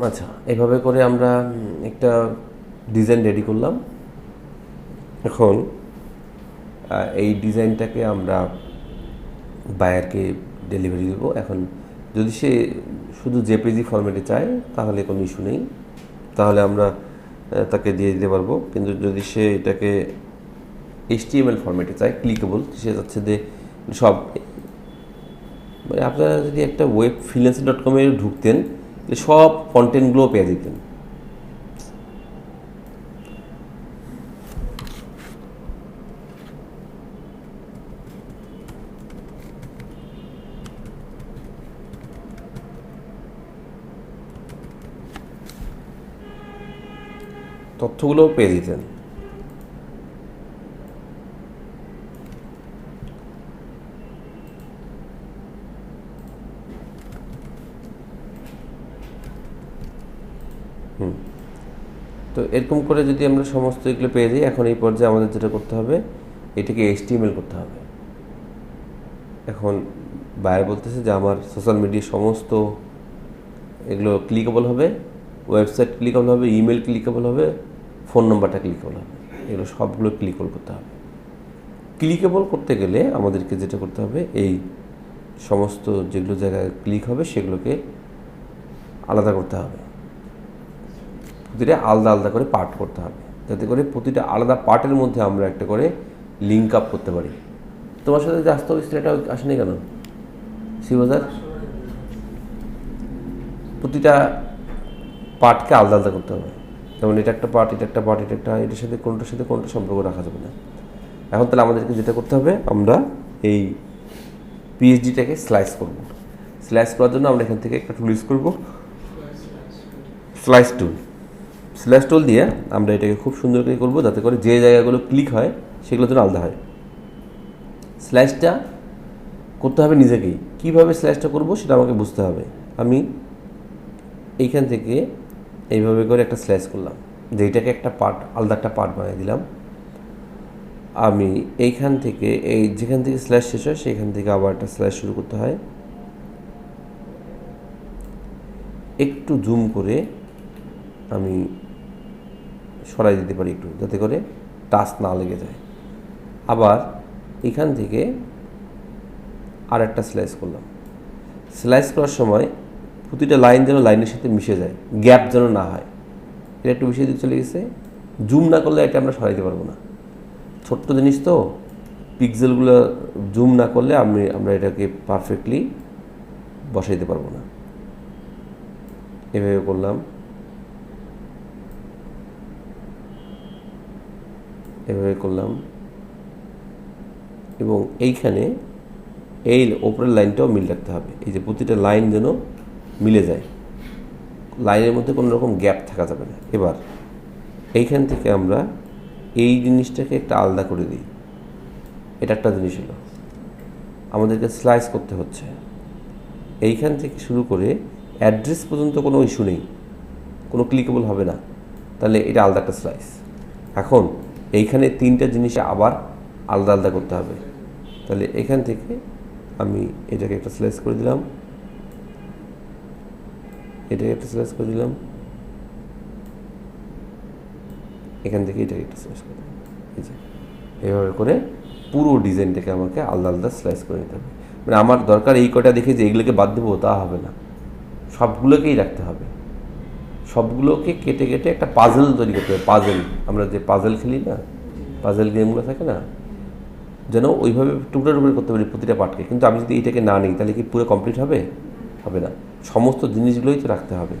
আচ্ছা, এভাবে করে আমরা একটা ডিজাইন রেডি করলাম। এখন এই ডিজাইনটাকে আমরা বায়ারকে ডেলিভারি দেবো। এখন যদি সে শুধু জেপিজি ফরম্যাটে চায় তাহলে কোনো ইস্যু নেই, তাহলে আমরা তাকে দিয়ে দিতে পারবো। কিন্তু যদি সে এটাকে এইচটিএমএল ফরম্যাটে চায়, ক্লিকেবল, সে যাচ্ছে যে সব, মানে আপনারা যদি একটা ওয়েব freelancer.com-এ ঢুকতেন, সব কন্টেন্টগুলো পেয়ে যেতেন। তথ্যগুলোও পেয়ে যেতেন। তো এরকম করে যদি আমরা সমস্ত এগুলো পেয়ে যাই, এখন এই পর্যায়ে আমাদের যেটা করতে হবে, এটাকে এইচটিএমএল করতে হবে। এখন বায়ার বলতেছে যে আমার সোশ্যাল মিডিয়া সমস্ত এগুলো ক্লিকেবল হবে, ওয়েবসাইট ক্লিকেবল হবে, ইমেল ক্লিকেবল হবে, ফোন নাম্বারটা ক্লিকেবল হবে, এগুলো সবগুলো ক্লিকেবল করতে হবে। ক্লিকেবল করতে গেলে আমাদেরকে যেটা করতে হবে, এই সমস্ত যেগুলো জায়গায় ক্লিক হবে সেগুলোকে আলাদা করতে হবে, প্রতিটা আলাদা আলাদা করে পার্ট করতে হবে, যাতে করে প্রতিটা আলাদা পার্টের মধ্যে আমরা একটা করে লিঙ্ক আপ করতে পারি। তোমার সাথে যে আসতে হবে সেটা আসেনি কেন শিববাজার? প্রতিটা পার্টকে আলাদা আলাদা করতে হবে। যেমন এটা একটা পার্ট, এটা একটা পার্ট, এটা একটা, এটার সাথে কোনটার সম্পর্ক রাখা যাবে না। এখন তাহলে আমাদেরকে যেটা করতে হবে, আমরা এই পিএইচডিটাকে স্লাইস করব। স্লাইস করার জন্য আমরা এখান থেকে একটা টুল ইউজ করবো, স্লাইস টুল। স্লাইস টুল দিয়ে আমরা এটাকে খুব সুন্দর করে করবো, যাতে করে যে জায়গাগুলো ক্লিক হয় সেগুলো যেন আলাদা হয়। স্লাইসটা করতে হবে নিজেকেই। কীভাবে স্লাইসটা করবো সেটা আমাকে বুঝতে হবে। আমি এইখান থেকে এইভাবে করে একটা স্লাইস করলাম, যে এইটাকে একটা পার্ট, আলাদা একটা পার্ট বানিয়ে দিলাম। আমি এইখান থেকে, এই যেখান থেকে স্ল্যাশ শেষ হয় সেখান থেকে আবার একটা স্ল্যাশ শুরু করতে হয়। একটু জুম করে আমি সরাই দিতে পারি একটু, যাতে করে টাচ না লেগে যায়। আবার এখান থেকে আর একটা স্লাইস করলাম। স্লাইস করার সময় প্রতিটা লাইন যেন লাইনের সাথে মিশে যায়, গ্যাপ যেন না হয়। এটা একটু বেশি দিকে চলে গেছে। জুম না করলে এটা আমরা সরাইতে পারবো না, ছোট্ট জিনিস তো, পিক্সেলগুলো জুম না করলে আমরা এটাকে পারফেক্টলি বসাইতে পারবো না। এভাবে করলাম, এভাবে করলাম, এবং এইখানে এই ওপরের লাইনটাও মিল রাখতে হবে। এই যে প্রতিটা লাইন যেন মিলে যায়, লাইনের মধ্যে কোনো রকম গ্যাপ থাকা যাবে না। এবার এইখান থেকে আমরা এই জিনিসটাকে একটা আলাদা করে দিই। এটা একটা জিনিস হলো, আমাদেরকে স্লাইস করতে হচ্ছে। এইখান থেকে শুরু করে অ্যাড্রেস পর্যন্ত কোনো ইস্যু নেই, কোনো ক্লিকেবল হবে না, তাহলে এটা আলাদা একটা স্লাইস। এখন এইখানে তিনটা জিনিস আবার আলাদা আলাদা করতে হবে। তাহলে এখান থেকে আমি এটাকে একটা স্লাইস করে দিলাম, এটাকে একটা স্লাইস করে দিলাম, এখান থেকে এটাকে একটা স্লাইস করে দিলাম। এই যে এভাবে করে পুরো ডিজাইনটাকে আমাকে আলাদা আলাদা স্লাইস করে নিতে হবে। মানে আমার দরকার এই কটা দেখে যে এগুলোকে বাদ দেবো তা হবে না, সবগুলোকেই রাখতে হবে। সবগুলোকে কেটে কেটে একটা পাজেল তৈরি করতে হবে। পাজেল, আমরা যে পাজেল খেলি না, পাজেল গেমগুলো থাকে না, যেন ওইভাবে টুকরো টুকরো করতে পারি প্রতিটা পার্টকে। কিন্তু আমি যদি এইটাকে না নিই তাহলে কি পুরো কমপ্লিট হবে? হবে না। সমস্ত জিনিসগুলোই তো রাখতে হবে,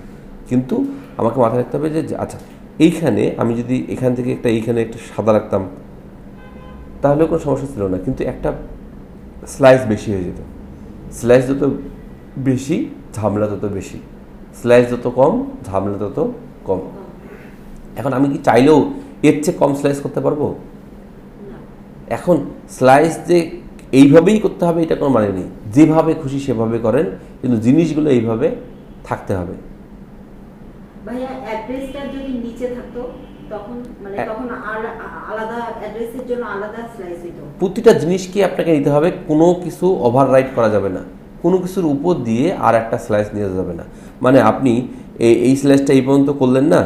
কিন্তু আমাকে মাথায় রাখতে হবে যে আচ্ছা এইখানে আমি যদি এখান থেকে একটা এইখানে একটা সাদা রাখতাম তাহলেও কোনো সমস্যা ছিল না, কিন্তু একটা স্লাইস বেশি হয়ে যেত। স্লাইস যত বেশি ঝামেলা তত বেশি, স্লাইস যত কম ঝামেলা তত কম। এখন আমি কি চাইলেও এর চেয়ে কম স্লাইস করতে পারবো? এখন স্লাইস যে এইভাবেই করতে হবে এটা কোনো মানে নেই, যেভাবে খুশি সেভাবে করেন, কিন্তু জিনিসগুলো এইভাবে থাকতে হবে। ভাইয়া অ্যাড্রেসটা যদি নিচে থাকতো তখন মানে তখন আলাদা অ্যাড্রেসের জন্য আলাদা স্লাইস হতো। প্রতিটা জিনিসকে আপনাকে নিতে হবে, কোনো কিছু ওভাররাইট করা যাবে না, কোনো কিছুর উপর দিয়ে আর একটা স্লাইস নিয়ে যাবে না। মানে আপনি এই স্ল্যাশটা এই পর্যন্ত করলেন না,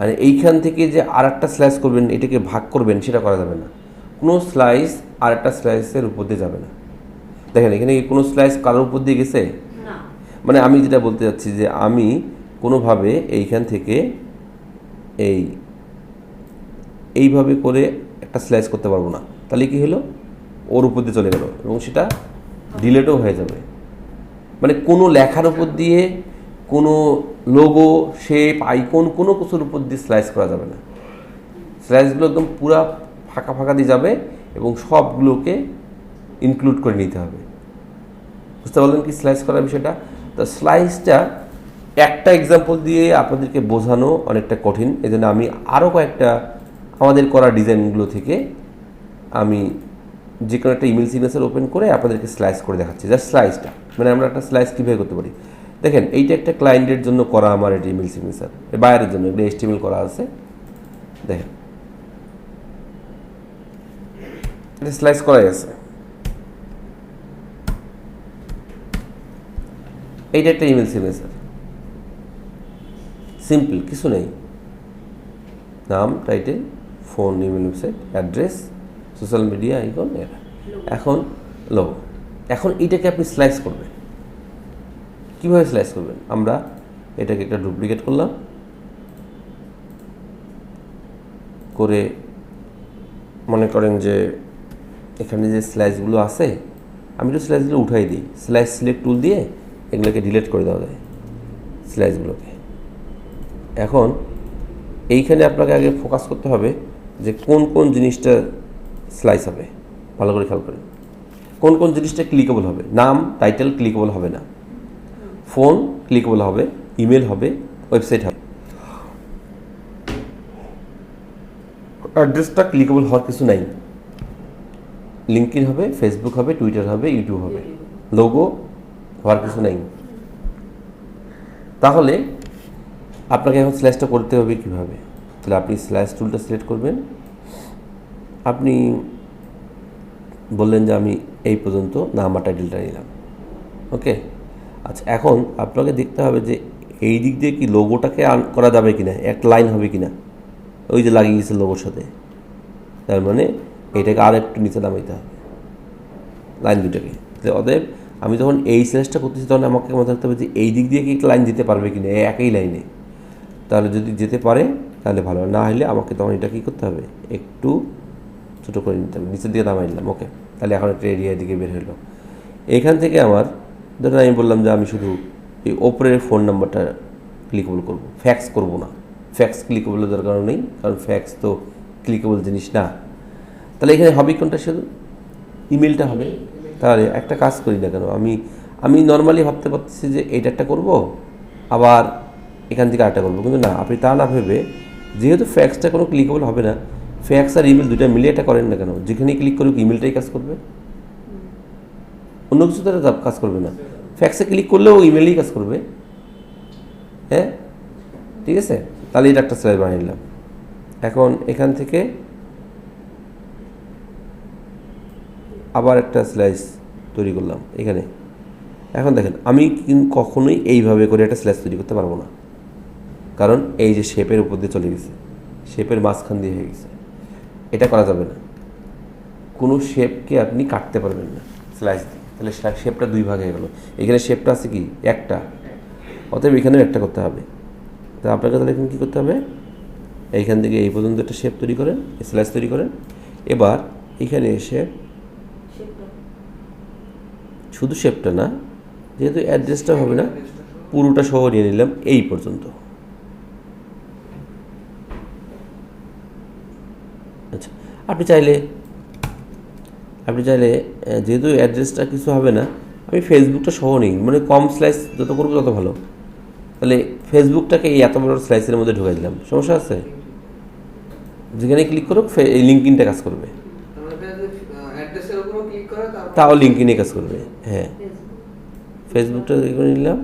আর এইখান থেকে যে আর একটা স্ল্যাশ করবেন, এটাকে ভাগ করবেন, সেটা করা যাবে না। কোনো স্লাইস আর একটা স্লাইসের উপর দিয়ে যাবে না। দেখেন এখানে কোনো স্লাইস কারোর উপর দিয়ে গেছে, না, মানে আমি যেটা বলতে চাচ্ছি যে আমি কোনোভাবে এইখান থেকে এইভাবে করে একটা স্লাইস করতে পারবো না। তাহলে কি হলো, ওর উপর দিয়ে চলে গেল এবং সেটা ডিলেটও হয়ে যাবে। মানে কোনো লেখার উপর দিয়ে, কোনো লোগো, শেপ, আইকন, কোনো কিছুর উপর দিয়ে স্লাইস করা যাবে না। স্লাইসগুলো একদম পুরা ফাঁকা ফাঁকা দিয়ে যাবে এবং সবগুলোকে ইনক্লুড করে নিতে হবে। বুঝতে পারলেন কি স্লাইস করার বিষয়টা? তো স্লাইসটা একটা এক্সাম্পল দিয়ে আপনাদেরকে বোঝানো অনেকটা কঠিন, এই জন্য আমি আরও কয়েকটা আমাদের করা ডিজাইনগুলো থেকে আমি যে কোনো একটা ইমেল সিগনেচার ওপেন করে আপনাদেরকে স্লাইস করে দেখাচ্ছি। জাস্ট স্লাইসটা, মানে আমরা একটা স্লাইস কীভাবে করতে পারি। দেখেন এইটা একটা ক্লায়েন্টের জন্য করা আমার এটা ইমেল সিগনেচার, বাইরের জন্য এগুলো HTML করা আছে। দেখেন এটা স্লাইস করাই আছে। এইটা একটা ইমেল সিগনেচার, সিম্পল, কিছু নেই, নাম, title, phone, email, website, address, social media icon, এখন লোগো। এখন এইটাকে আপনি স্লাইস করবেন। কীভাবে স্লাইস করবেন? আমরা এটাকে একটা ডুপ্লিকেট করলাম, করে মনে করেন যে এখানে যে স্লাইসগুলো আছে, আমি তো স্লাইসগুলো উঠাই দিই, স্লাইস সিলেক্ট টুল দিয়ে এগুলোকে ডিলিট করে দেওয়া যায় স্লাইসগুলোকে। এখন এইখানে আপনাকে আগে ফোকাস করতে হবে যে কোন কোন জিনিসটা স্লাইস হবে। ভালো করে খেয়াল করেন কোন কোন জিনিসটা ক্লিকেবল হবে। নাম, টাইটেল ক্লিকেবল হবে না, ফোন ক্লিকেবল হবে, ইমেল হবে, ওয়েবসাইট হবে, অ্যাড্রেসটা ক্লিকেবল হওয়ার কিছু নাই। লিঙ্কইন হবে, ফেসবুক হবে, টুইটার হবে, ইউটিউব হবে, লোগো হওয়ার কিছু নাই। তাহলে আপনাকে এখন স্ল্যাশটা করতে হবে কীভাবে? তাহলে আপনি স্ল্যাশ টুলটা সিলেক্ট করবেন। আপনি বললেন যে আমি এই পর্যন্ত নাম আর টাইটেলটা নিলাম, ওকে। আচ্ছা, এখন আপনাকে দেখতে হবে যে এই দিক দিয়ে কি লোগোটাকে করা যাবে কিনা, একটা লাইন হবে কিনা, ওই যে লাগিয়ে গেছে লোগোর সাথে। তার মানে এইটাকে আর একটু নিচে নামাইতে হবে লাইন দুটাকে। অতএব আমি যখন এই স্ল্যাশটা করতেছি তখন আমাকে মনে রাখতে হবে যে এই দিক দিয়ে কি একটা লাইন দিতে পারবে কিনা, একই লাইনে। তাহলে যদি যেতে পারে তাহলে ভালো, না হলে আমাকে তখন এটা কী করতে হবে, একটু ছোটো করে নিতে হবে, নিচের দিকে নামাই নিলাম, ওকে। তাহলে এখন একটা এরিয়ার দিকে বের হলো। এইখান থেকে আমার ধরুন আমি বললাম যে আমি শুধু এই ওপরের ফোন নাম্বারটা ক্লিকেবল করব, ফ্যাক্স করব না। ফ্যাক্স ক্লিকেবলের দরকার নেই, কারণ ফ্যাক্স তো ক্লিকেবল জিনিস না। তাহলে এখানে হবে কোনটা, শুধু ইমেলটা হবে। তাহলে একটা কাজ করি না কেন, আমি নর্মালি ভাবতে পারতেছি যে এইটা একটা করবো, আবার এখান থেকে আরেকটা করবো, কিন্তু না, আপনি তা না ভেবে, যেহেতু ফ্যাক্সটা কোনো ক্লিকেবল হবে না, ফ্যাক্স আর ইমেল দুইটা মিলিয়ে এটা করেন না কেন, যেখানেই ক্লিক করুক ইমেলটাই কাজ করবে, অন্য কিছু তারা কাজ করবে না। ফ্যাক্সে ক্লিক করলেও ইমেলেই কাজ করবে, হ্যাঁ, ঠিক আছে। তাহলে এটা একটা স্লাইড বানিয়ে নিলাম। এখন এখান থেকে আবার একটা স্লাইস তৈরি করলাম এখানে। এখন দেখেন আমি কিন্তু কখনোই এইভাবে করে একটা স্লাইস তৈরি করতে পারবো না, কারণ এই যে শেপের উপর দিয়ে চলে গেছে, শেপের মাঝখান দিয়ে হয়ে গেছে, এটা করা যাবে না। কোনো শেপকে আপনি কাটতে পারবেন না স্লাইস দিয়ে, তাহলে শেপটা দুই ভাগ হয়ে গেল। এখানে শেপটা আছে কি একটা, অতএব এখানেও একটা করতে হবে। তা আপনাকে তাহলে এখানে কী করতে হবে, এইখান থেকে এই পর্যন্ত একটা শেপ তৈরি করেন, স্লাইস তৈরি করেন। এবার এখানে এসে শুধু শেপটা না, যেহেতু অ্যাড্রেসটা হবে না, পুরোটা সহ নিয়ে নিলাম এই পর্যন্ত। আচ্ছা, আপনি চাইলে যেহেতু অ্যাড্রেসটা কিছু হবে না, আমি ফেসবুকটা সহ নিই, মানে কম স্লাইস যত করবো তত ভালো। তাহলে ফেসবুকটাকে এই এত বড় স্লাইসের মধ্যে ঢুকাই দিলাম, সমস্যা আছে? যেখানে ক্লিক করুক এই লিঙ্কইনটা কাজ করবে, তাও লিঙ্কইনে কাজ করবে। হ্যাঁ, ফেসবুকটা করে নিলাম,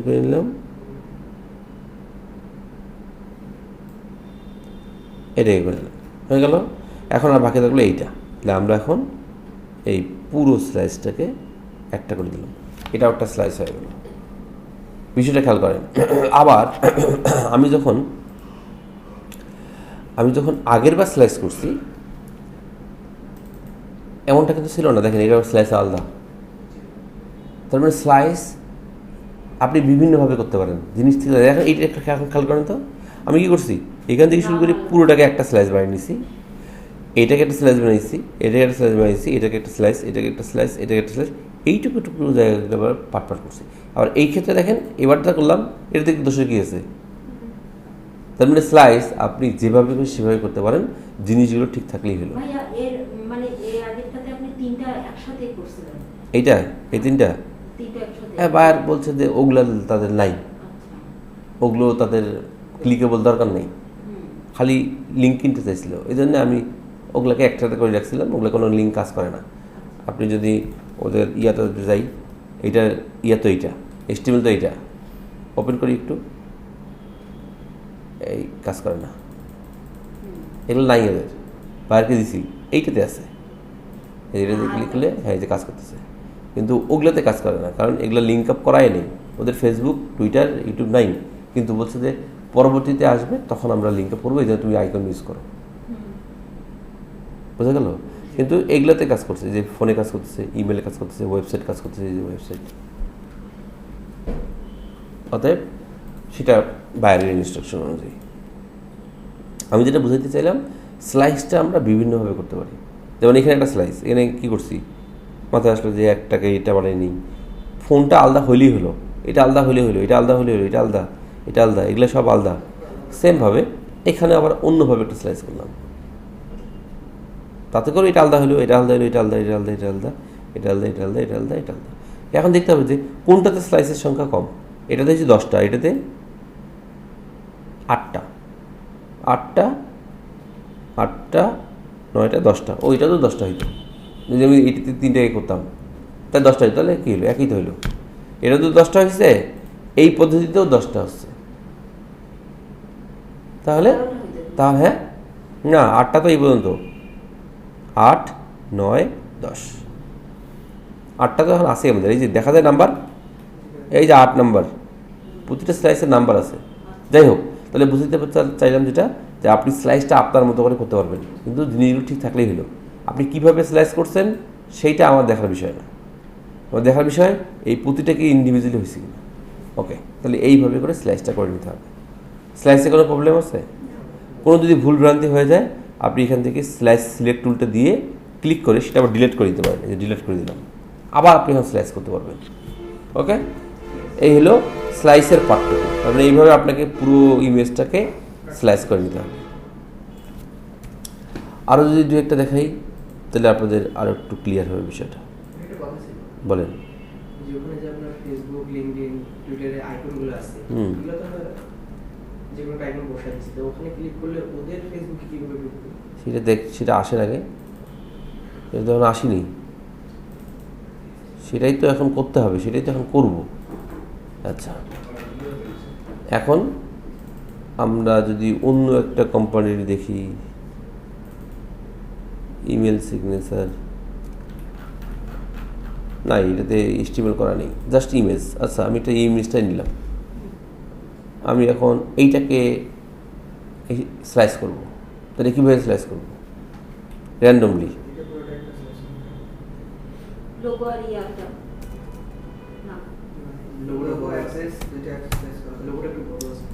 করে নিলাম, এটাই করে নিলাম, হয়ে গেল। এখন আর বাকি থাকলো এইটা। তাহলে আমরা এখন এই পুরো স্লাইসটাকে একটা করে দিলাম, এটাও একটা স্লাইস হয়ে গেল। বিষয়টা খেয়াল করেন। আবার আমি যখন আগের বার স্লাইস করছি এমনটা কিন্তু ছিল না। দেখেন এটা স্লাইস আলাদা, তার মানে স্লাইস আপনি বিভিন্নভাবে করতে পারেন জিনিস থেকে। দেখেন এইটা একটা খেয়াল করেন তো, আমি কি করছি এখান থেকে শুরু করে পুরোটাকে একটা স্লাইস বানিয়ে নিছি, এটাকে একটা স্লাইস বানিয়েছি, এটাকে একটা স্লাইস বানিয়েছি, এটাকে একটা স্লাইস, এটাকে একটা স্লাইস, এটাকে একটা স্লাইস, এইটুকু টুকরো জায়গাগুলো আবার পাট করছি। আবার এই ক্ষেত্রে দেখেন এবারটা করলাম, এটা থেকে দোষের কী আছে? তার মানে স্লাইস আপনি যেভাবে সেভাবে করতে পারেন, জিনিসগুলো ঠিক থাকলেই হলো। ভাইয়া এর মানে এর আগেরটাতে আপনি তিনটা একসাথে করছিলেন, এইটা এই তিনটা একসাথে। হ্যাঁ, বায়ার বলছে যে ওগুলো তাদের নাই, আচ্ছা। ওগুলো তাদের ক্লিকেবল দরকার নেই, খালি লিঙ্ক কিনতে চাইছিল, এই জন্য আমি ওগুলোকে একসাথে করে রাখছিলাম। ওগুলো কোনো লিঙ্ক কাজ করে না। আপনি যদি ওদের ইয়াতে যাই, এইটার ইয়া তো এইটা এস্টিমেল তো এইটা ওপেন করি একটু, এই কাজ করে না, এগুলো নাই ওদের, বায়ারকে দিছি, এইটাতে আছে, এইটাতে ক্লিক করলে হ্যাঁ এই যে কাজ করতেছে। কিন্তু ওগুলোতে কাজ করে না, কারণ এগুলো লিঙ্ক আপ করাই নেই। ওদের ফেসবুক, টুইটার, ইউটিউব নাই, কিন্তু বলছে যে পরবর্তীতে আসবে তখন আমরা লিঙ্ক আপ করবো, এই জন্য তুমি আইকন ইউজ করো। বোঝা গেল? কিন্তু এগুলোতে কাজ করছে, যে ফোনে কাজ করতেছে, ইমেলে কাজ করতেছে, ওয়েবসাইট কাজ করতেছে, যে ওয়েবসাইট। অতএব সেটা বাইরের ইনস্ট্রাকশন অনুযায়ী। আমি যেটা বুঝাইতে চাইলাম, স্লাইসটা আমরা বিভিন্নভাবে করতে পারি। যেমন এখানে একটা স্লাইস, এখানে কী করছি, মাথায় আসলো যে একটাকে এটা বানিয়ে নিই, ফোনটা আলাদা হলেই হলো, এটা আলাদা হলে হলো, এটা আলাদা হলে হলো, এটা আলাদা, এটা আলাদা, এগুলো সব আলাদা। সেমভাবে এখানে আবার অন্যভাবে একটা স্লাইস করলাম, তাতে করে এটা আলাদা হলো, এটা আলাদা হলো, এটা আলাদা, এটা আলাদা, এটা আলাদা, এটা আলাদা, এটা আলাদা, এটা আলাদা, এটা আলাদা। এখন দেখতে হবে যে কোনটাতে স্লাইসের সংখ্যা কম। এটাতে হচ্ছে 10টা, এটাতে 8টা, 8টা, 8টা, 9টা, 10টা। ওইটা তো 10টা হইতো, যদি আমি এটাতে 3টাকে করতাম তাই 10টা হইতো, তাহলে কী হলো? একই তো হইলো। এটা তো 10টা হয়েছে, এই পদ্ধতিতেও 10টা হচ্ছে, তাহলে হ্যাঁ না, 8টা তো এই পর্যন্ত, 8, 9, 10, 8টা তো এখন আসে আমাদের। এই যে দেখা যায় নাম্বার, এই যে 8 নাম্বার, প্রতিটা স্লাইসের নাম্বার আছে। যাই হোক, তাহলে বুঝতে চাইলাম যেটা, যে আপনি স্লাইসটা আপনার মতো করে করতে পারবেন, কিন্তু জিনিসগুলো ঠিক থাকলেই হলো। আপনি কীভাবে স্লাইস করছেন সেইটা আমার দেখার বিষয় না, আমার দেখার বিষয় এই প্রতিটাকে ইন্ডিভিজুয়ালি হয়েছে কিনা। ওকে, তাহলে এইভাবে করে স্লাইসটা করে নিতে হবে। স্লাইসে কোনো প্রবলেম আছে? কোনো যদি ভুলভ্রান্তি হয়ে যায়, আপনি এখান থেকে স্লাইস সিলেক্ট টুলটা দিয়ে ক্লিক করে সেটা আবার ডিলিট করে দিতে পারেন। এই যে ডিলিট করে দিলাম, আবার আপনি এখন স্লাইস করতে পারবেন। ওকে, এই হলো স্লাইসের পার্টটুকু। তারপরে এইভাবে আপনাকে পুরো ইমেজটাকে স্লাইস করে নিতে হবে। আরও যদি দু একটা দেখাই, তাহলে আপনাদের আরও একটু ক্লিয়ার হবে বিষয়টা। বলেন। যেখানে যে আপনার ফেসবুক, লিংকডইন, টুইটারে আইকনগুলো আছে, এগুলো তো আমরা যেগুলো আইকন বসাই দিচ্ছি, তো ওখানে ক্লিক করলে ওদের ফেসবুকে কীভাবে ঢুকবে? সেটা আসার আগে, এটা তো এখন আসেনি, সেটাই তো এখন করতে হবে, সেটাই তো এখন করব। আচ্ছা, এখন আমরা যদি অন্য একটা কোম্পানির দেখি, ইমেল সিগনেচার, না এটাতে স্টিমেল করা নেই, জাস্ট ইমেজ। আচ্ছা, আমি একটা ইমেজটাই নিলাম, আমি এখন এইটাকে স্লাইস করব। তাহলে কীভাবে স্লাইস করব? র্যান্ডমলি। লোগো আর ইয়াটা না, লোগো অ্যাক্সেস, দুটো অ্যাক্সেস করা, লোগোটা একটু বড় আছে।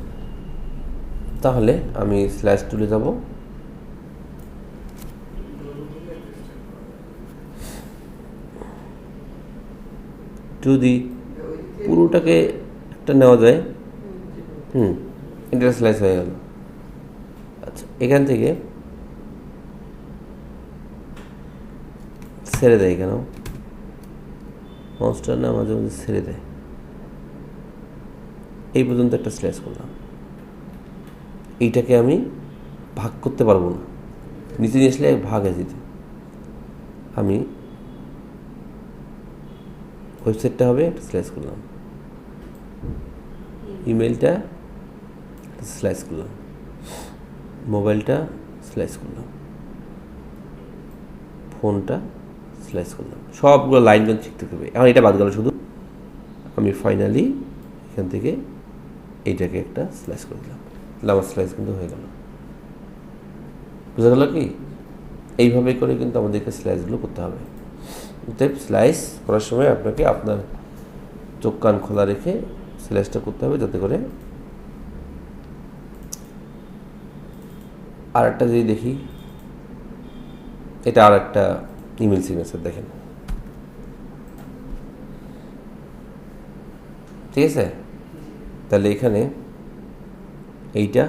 তাহলে আমি স্লাইস টুলে যাব, যদি পুরোটাকে একটা নেওয়া যায়, এটা স্লাইস হয়ে গেল। আচ্ছা, এখান থেকে ছেড়ে দেয় কেন? মাউসটা না মাঝে মাঝে ছেড়ে দেয়। এই পর্যন্ত একটা স্লাইস করলাম, এইটাকে আমি ভাগ করতে পারবো না, নিচে নিয়ে আসলে ভাগ হয়ে যেত। আমি ওয়েবসাইটটা হবে একটা স্লাইস করলাম, ইমেলটা স্লাইস করলাম, মোবাইলটা স্লাইস করলাম, ফোনটা স্লাইস করলাম, সবগুলো লাইনজন শিখতে হবে। এখন এটা বাদ গেল, শুধু আমি ফাইনালি এখান থেকে এইটাকে একটা স্লাইস করে দিলাম, তাহলে আমার স্লাইস কিন্তু হয়ে গেল। বুঝা গেল কি? এইভাবে করে কিন্তু আমাদেরকে স্লাইসগুলো করতে হবে। অতএব স্লাইস করার সময় আপনাকে আপনার চোখ কান খোলা রেখে স্লাইসটা করতে হবে, যাতে করে আর একটা যদি দেখি, এটা আর একটা ইমেল সিগনেচার দেখেন, ঠিক আছে? তাহলে এখানে এইটা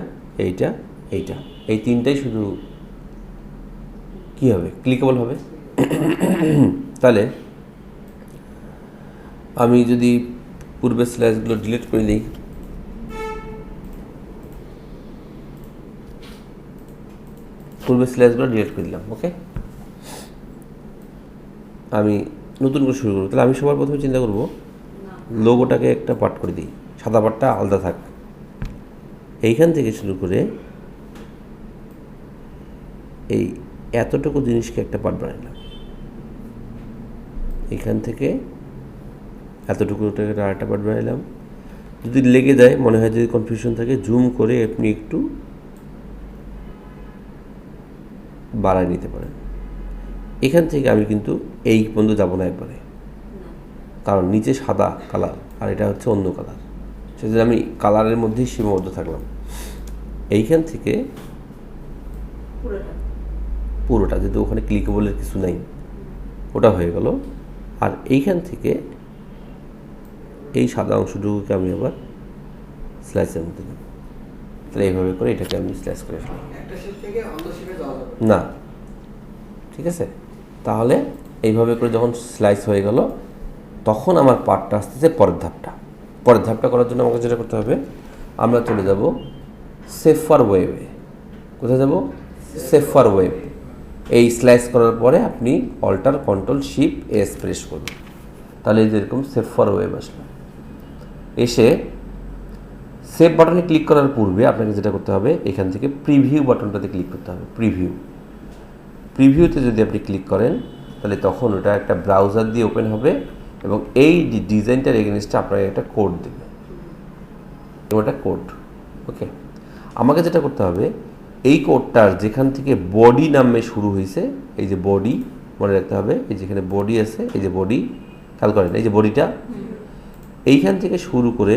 এইটা এইটা এই তিনটাই শুধু কি হবে, ক্লিকেবল হবে। তাহলে আমি যদি পূর্বের স্লাইসগুলো ডিলিট করে দিই, পূর্বের স্লাইসগুলো ডিলিট করে দিলাম, ওকে, আমি নতুন করে শুরু করবো। তাহলে আমি সবার প্রথমে চিন্তা করব লোগোটাকে একটা পার্ট করে দিই, সাদা পার্টটা আলাদা থাক। এইখান থেকে শুরু করে এই এতটুকু জিনিসকে একটা পার্ট বানাইলাম, এখান থেকে এতটুকুটাকে আরেকটা পার্ট বানাইলাম। যদি লেগে যায়, মনে হয় যদি কনফিউশন থাকে, জুম করে আপনি একটু বাড়ায় নিতে পারেন। এখান থেকে আমি কিন্তু এই পর্যন্ত যাবো না একবারে, কারণ নিচে সাদা কালার আর এটা হচ্ছে অন্য কালার, সেজন্য আমি কালারের মধ্যেই সীমাবদ্ধ থাকলাম। এইখান থেকে পুরোটা, যদি ওখানে ক্লিকেবলের কিছু নাই, ওটা হয়ে গেল। আর এইখান থেকে এই সাদা অংশটুকুকে আমি আবার স্লাইসের মধ্যে দিই। তাহলে এইভাবে করে এটাকে আমি স্লাইস করে ফেলি না, ঠিক আছে? তাহলে এইভাবে করে যখন স্লাইস হয়ে গেল, তখন আমার পার্টটা আসতেছে পরের ধাপটা। পরের ধাপটা করার জন্য আমাকে যেটা করতে হবে, আমরা চলে যাব সেভ ফর ওয়েবে। কোথায় যাব? Save for web. এই স্লাইস করার পরে আপনি alt control shift S press করবেন, তাহলে এই যেরকম সেভ ফর ওয়েব আসলো। এসে সেভ বাটনে ক্লিক করার পূর্বে আপনাকে যেটা করতে হবে, এখান থেকে প্রিভিউ বাটনটাতে ক্লিক করতে হবে। প্রিভিউতে যদি আপনি ক্লিক করেন, তাহলে তখন ওটা একটা ব্রাউজার দিয়ে ওপেন হবে এবং এই ডিজাইনটার এগেনস্টে আপনাকে একটা কোড দেবে, ওটা কোড, ওকে। আমাকে যেটা করতে হবে, এই কোডটার যেখান থেকে বডি নামে শুরু হয়েছে, এই যে বডি মনে রাখতে হবে, এই যেখানে বডি আছে, এই যে বডি খেয়াল করেন, এই যে বডিটা এইখান থেকে শুরু করে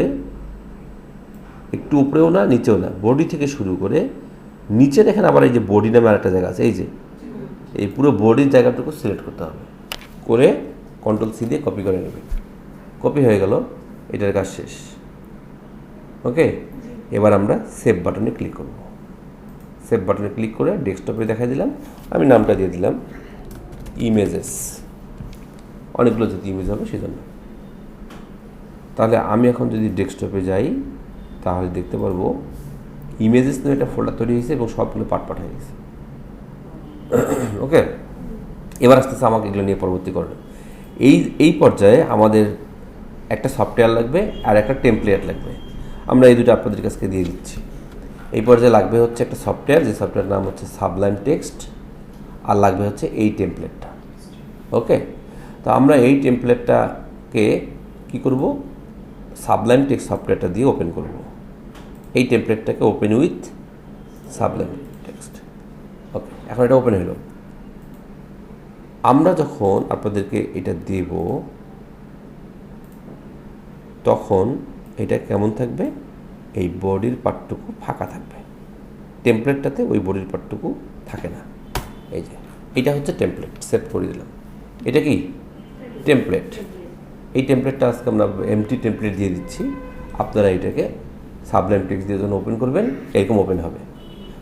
একটু উপরেও না নিচেও না, বডি থেকে শুরু করে নিচে দেখেন আবার এই যে বডি নামে আরেকটা জায়গা আছে, এই যে এই পুরো বডির জায়গাটুকু সিলেক্ট করতে হবে, করে কন্ট্রোল সি দিয়ে কপি করে নেবেন। কপি হয়ে গেল, এটার কাজ শেষ, ওকে। এবার আমরা সেভ বাটনে ক্লিক করব। সেভ বাটনে ক্লিক করে ডেস্কটপে দেখাই দিলাম, আমি নামটা দিয়ে দিলাম ইমেজেস, অনেকগুলো যদি ইমেজ হবে সেজন্য। তাহলে আমি এখন যদি ডেস্কটপে যাই, তাহলে দেখতে পারবো ইমেজেস নিয়ে একটা ফোল্ডার তৈরি হয়েছে এবং সবগুলো পার্ট হয়ে গেছে, ওকে। এবার আস্তে আস্তে আমাকে এগুলো নিয়ে পরবর্তী করবেন। এই পর্যায়ে আমাদের একটা সফটওয়্যার লাগবে আর একটা টেমপ্লেট লাগবে। আমরা এই দুটো আপনাদের কাছে দিয়ে দিচ্ছি। এই পর্যায়ে লাগবে হচ্ছে একটা সফটওয়্যার, যে সফটওয়্যার নাম হচ্ছে সাবলাইম টেক্সট, আর লাগবে হচ্ছে এই টেমপ্লেটটা, ওকে। তো আমরা এই টেমপ্লেটটাকে কি করব, সাবলাইম টেক্সট সফটওয়্যারটা দিয়ে ওপেন করব। এই টেমপ্লেটটাকে ওপেন উইথ সাবলাইম টেক্সট, ওকে। এখন এটা ওপেন হলো। আমরা যখন আপনাদেরকে এটা দেব, তখন এটা কেমন থাকবে, এই বডির পার্টটুকু ফাঁকা থাকবে, টেমপ্লেটটাতে ওই বডির পার্টটুকু থাকে না। এই যে এটা হচ্ছে টেমপ্লেট, সেট করে দিলাম। এটা কি টেমপ্লেট? এই টেমপ্লেটটা আজকে আমরা এমটি টেমপ্লেট দিয়ে দিচ্ছি। আপনারা এটাকে সাবলাইম টেক্সট দিয়ে যখন ওপেন করবেন, এরকম ওপেন হবে।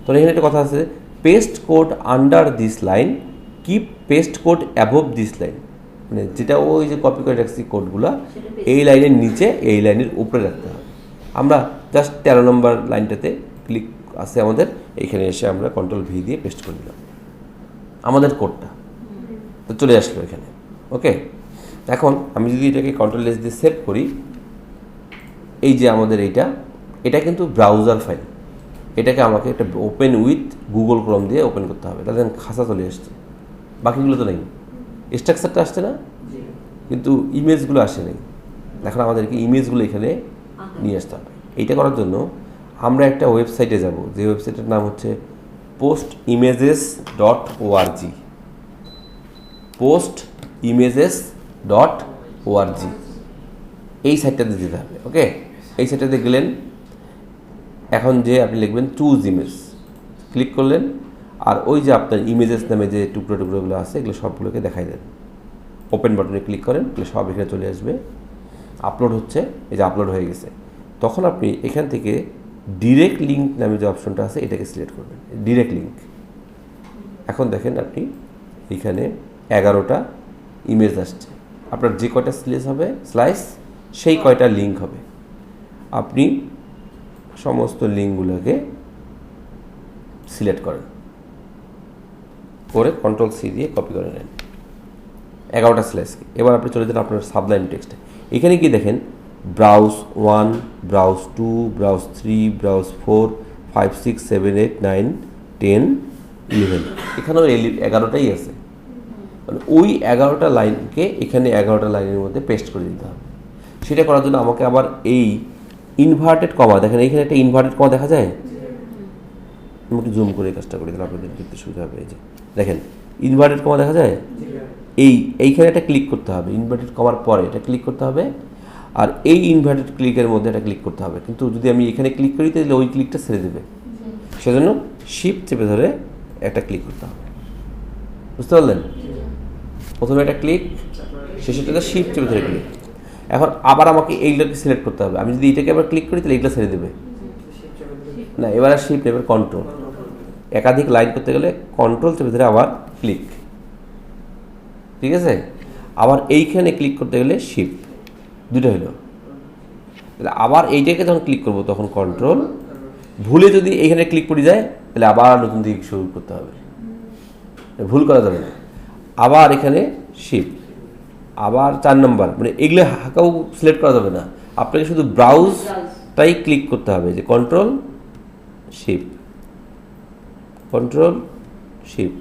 তো এখানে একটা কথা আছে, paste code under this line, keep paste code above this line, মানে যেটা ওই যে কপি করে রাখছি কোডগুলো, এই লাইনের নিচে এই লাইনের উপরে রাখতে হবে। আমরা জাস্ট 13 নম্বর লাইনটাতে ক্লিক আছে আমাদের, এইখানে এসে আমরা কন্ট্রোল ভি দিয়ে পেস্ট করে দিলাম আমাদের কোডটা, তো চলে আসলো এখানে, ওকে। এখন আমি যদি এটাকে কন্ট্রোল এস দিয়ে সেভ করি, এই যে আমাদের এটা কিন্তু ব্রাউজার ফাইল, এটাকে আমাকে একটা ওপেন উইথ গুগল ক্রোম দিয়ে ওপেন করতে হবে। তাহলে খাসা চলে আসছে, বাকিগুলো তো নেই। স্ট্রাকচারটা আসছে না, কিন্তু ইমেজগুলো আসে নেই। এখন আমাদেরকে ইমেজগুলো এখানে নিয়ে আসতে হবে। এইটা করার জন্য আমরা একটা ওয়েবসাইটে যাব, যে ওয়েবসাইটের নাম হচ্ছে postimages.org। postimages.org এই সাইটটাতে যেতে হবে। ওকে, এই সাইটটাতে গেলেন, এখন যে আপনি লিখবেন চুজ ইমেজ, ক্লিক করলেন, আর ওই যে আপনার ইমেজেস নামে যে টুকরো টুকরোগুলো আছে এগুলো সবগুলোকে দেখাই দেন। ওপেন বাটনে ক্লিক করেন, সব এখানে চলে আসবে। আপলোড হচ্ছে, এই যে আপলোড হয়ে গেছে। তখন আপনি এখান থেকে ডিরেক্ট লিঙ্ক নামে যে অপশনটা আছে এটাকে সিলেক্ট করবেন, ডিরেক্ট লিঙ্ক। এখন দেখেন আপনি এখানে 11টা ইমেজ আসছে। আপনার যে কয়টা স্লাইস সেই কয়টা লিঙ্ক হবে। আপনি সমস্ত লিঙ্কগুলোকে সিলেক্ট করেন, করে Ctrl+C দিয়ে কপি করে নেন 11টা স্লাইসকে। এবার আপনি চলে যান আপনার সাবলাইম টেক্সটে। এখানে কি দেখেন, ব্রাউজ 1, ব্রাউজ 2, ব্রাউজ 3, ব্রাউজ 4, 5, 6, 7, 8, 9, 10, 11। এখানেও 11টাই আছে। মানে ওই 11টা লাইনকে এখানে 11টা লাইনের মধ্যে পেস্ট করে দিতে হবে। সেটা করার জন্য আমাকে আবার এই ইনভার্টেড কমা, দেখেন এইখানে একটা ইনভার্টেড কমা দেখা যায়। আমি একটু জুম করে কাজটা করে দিলাম, আপনাদের দেখতে সুবিধা হবে। এই যে দেখেন ইনভার্টেড কমা দেখা যায়, এইখানে একটা ক্লিক করতে হবে। ইনভার্টেড কমার পরে এটা ক্লিক করতে হবে, আর এই ইনভার্টেড ক্লিকের মধ্যে এটা ক্লিক করতে হবে। কিন্তু যদি আমি এখানে ক্লিক করি তাহলে ওই ক্লিকটা ছেড়ে দেবে, সেজন্য শিফট চেপে ধরে একটা ক্লিক করতে হবে। বুঝতে পারলেন? প্রথমে একটা ক্লিক, শেষেরটাতে শিফট চেপে ধরে ক্লিক। এখন আবার আমাকে এইগুলোকে সিলেক্ট করতে হবে। আমি যদি এটাকে আবার ক্লিক করি তাহলে এইগুলো ছেড়ে দেবে না, এবার আর শিফট, এবার কন্ট্রোল। একাধিক লাইন করতে গেলে কন্ট্রোল চেপে ধরে আবার ক্লিক, ঠিক আছে? আবার এইখানে ক্লিক করতে গেলে শিফট, দুটো হলো। তাহলে আবার এইটাকে যখন ক্লিক করবো তখন কন্ট্রোল। ভুলে যদি এইখানে ক্লিক করে যায় তাহলে আবার নতুন দিকে শুরু করতে হবে, ভুল করা যাবে না। আবার এখানে শিফট, আবার 4 নম্বর, মানে এগুলো হাঁকাও সিলেক্ট করা যাবে না। আপনাকে শুধু ব্রাউজটাই ক্লিক করতে হবে, যে control shift, control shift,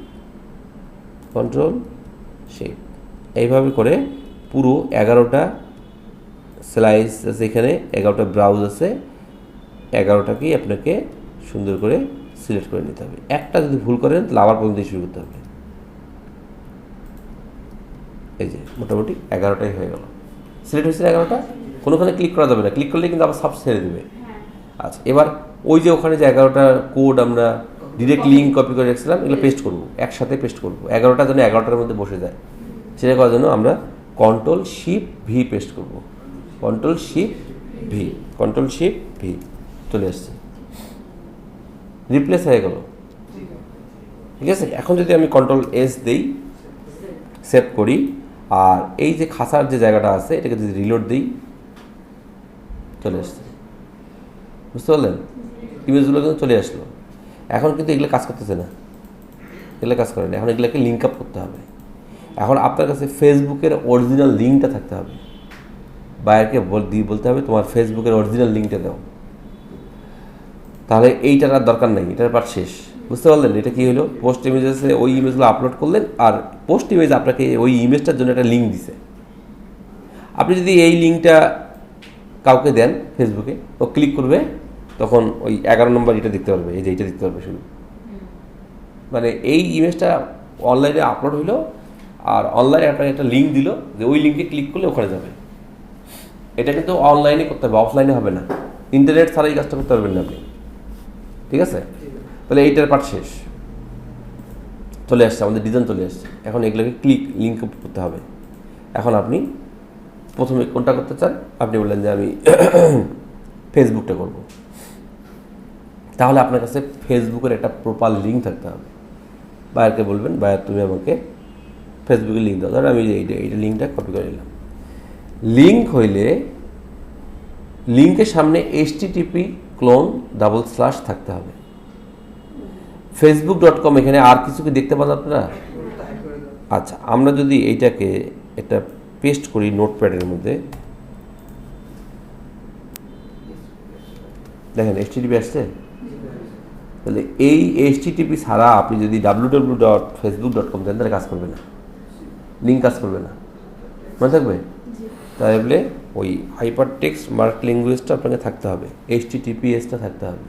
control shift, এইভাবে করে পুরো 11টা স্লাইস আছে, এখানে 11টা ব্রাউজ আছে, 11টাকেই আপনাকে সুন্দর করে সিলেক্ট করে নিতে হবে। একটা যদি ভুল করেন তাহলে আবার প্রথম দিয়ে শুরু করতে হবে। এই যে মোটামুটি 11টাই হয়ে গেল, সিলেক্ট হয়েছে 11টা। কোনোখানে ক্লিক করা যাবে না, ক্লিক করলে কিন্তু আবার সব ছেড়ে দেবে। আচ্ছা, এবার ওই যে ওখানে যে 11টা কোড আমরা ডিরেক্ট লিঙ্ক কপি করে রেখেছিলাম, এগুলো পেস্ট করবো, একসাথে পেস্ট করবো। 11টা যেন 11টার মধ্যে বসে যায়, সেটা করার জন্য আমরা Ctrl+Shift+V পেস্ট করবো। Ctrl+Shift+V, Ctrl+Shift+V চলে আসছে, রিপ্লেস হয়ে গেল। ঠিক আছে, এখন যদি আমি Ctrl+S দিই, সেভ করি, আর এই যে খাসার যে জায়গাটা আছে এটাকে যদি রিলোড দিই, চলে আসছে। বুঝতে পারলেন? ইমেজগুলো কিন্তু চলে আসলো। এখন কিন্তু এগুলো কাজ করতেছে না, এগুলো কাজ করে না। এখন এগুলোকে লিঙ্ক আপ করতে হবে। এখন আপনার কাছে ফেসবুকের অরিজিনাল লিঙ্কটা থাকতে হবে। বায়ারকে বলতে হবে তোমার ফেসবুকের অরিজিনাল লিঙ্কটা দাও, তাহলে এইটার আর দরকার নেই, এটার পার্ট শেষ। বুঝতে পারলেন? এটা কি হলো, পোস্ট ইমেজেসে ওই ইমেজগুলো আপলোড করলেন, আর পোস্ট ইমেজ আপনাকে ওই ইমেজটার জন্য একটা লিঙ্ক দিছে। আপনি যদি এই লিঙ্কটা কাউকে দেন ফেসবুকে, ও ক্লিক করবে, তখন ওই 11 নম্বর এটা দেখতে পারবে, এই যে এইটা দেখতে পারবে শুধু। মানে এই ইমেজটা অনলাইনে আপলোড হইলো, আর অনলাইনে আপনাকে একটা লিঙ্ক দিল, যে ওই লিঙ্কে ক্লিক করলে ওখানে যাবে। এটা কিন্তু অনলাইনে করতে হবে, অফলাইনে হবে না। ইন্টারনেট ছাড়া এই কাজটা করতে পারবেন না আপনি। ঠিক আছে? তাহলে এইটার পার্ট শেষ, চলে আসছে, আমাদের ডিজাইন চলে আসছে। এখন এগুলোকে লিঙ্ক করতে হবে। এখন আপনি প্রথমে কোনটা করতে চান? আপনি বললেন যে আমি ফেসবুকটা করব, তাহলে আপনার কাছে ফেসবুকের একটা প্রপার লিঙ্ক থাকতে হবে। বায়ারকে বলবেন, বায়ার তুমি আমাকে ফেসবুকে লিঙ্ক দাও। ধর আমি এইটা লিঙ্কটা কপি করে নিলাম। লিঙ্ক হইলে লিঙ্কের সামনে http:// থাকতে হবে। facebook.com এখানে আর কিছু কি দেখতে পান আপনারা? আচ্ছা, আমরা যদি এইটাকে একটা পেস্ট করি নোটপ্যাডের মধ্যে, দেখেন http আসছে। তাহলে এই http ছাড়া আপনি যদি www.facebook.com দেন তাহলে কাজ করবে না, লিঙ্ক কাজ করবে না, মনে থাকবে? তাহলে ওই হাইপার টেক্সট মার্ক ল্যাঙ্গুয়েজটা আপনাকে থাকতে হবে, HTTPSটা থাকতে হবে,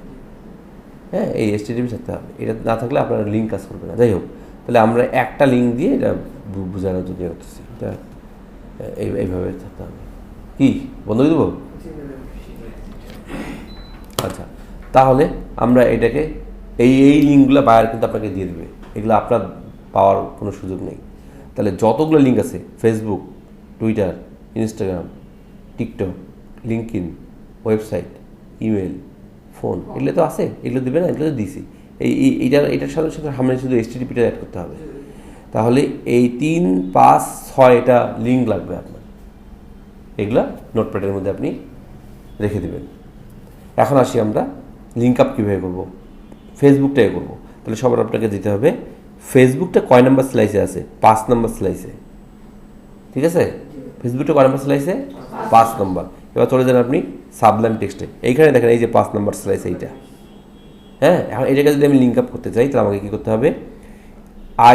হ্যাঁ এই HTTP থাকতে হবে। এটা না থাকলে আপনার লিঙ্ক কাজ করবে না। যাই হোক, তাহলে আমরা একটা লিঙ্ক দিয়ে এটা বোঝানোর জন্য করতেছি, এটা এইভাবে থাকতে হবে। কি বন্ধ করে দেবো? আচ্ছা, তাহলে আমরা এটাকে এই লিঙ্কগুলো বায়ার কিন্তু আপনাকে দিয়ে দেবে, এগুলো আপনার পাওয়ার কোনো সুযোগ নেই। তাহলে যতগুলো লিঙ্ক আছে, Facebook, Twitter, Instagram, TikTok, LinkedIn, website, email, phone, এগুলো তো আছে, এগুলো দেবে না? এগুলো তো দিছি। এটার সাথে সাথে আমরা শুধু HTTPটা অ্যাড করতে হবে। তাহলে এই 3, 5, 6 এটা লিঙ্ক লাগবে আপনার, এগুলো নোটপ্যাডের মধ্যে আপনি রেখে দেবেন। এখন আসি আমরা লিঙ্ক আপ কীভাবে করবো, ফেসবুকটাই করবো। তাহলে সবার আপনাকে দিতে হবে, ফেসবুকটা কয় নাম্বার স্লাইসে আছে? 5 নম্বর স্লাইসে, ঠিক আছে? ফেসবুকটা কয় নাম্বার স্লাইসে? 5 নম্বর। এবার চলে যান আপনি সাবলাইম টেক্সটে, এইখানে দেখেন এই যে 5 নম্বর স্লাইস এইটা, হ্যাঁ। এখন এটাকে যদি আমি লিঙ্ক আপ করতে চাই তাহলে আমাকে কী করতে হবে?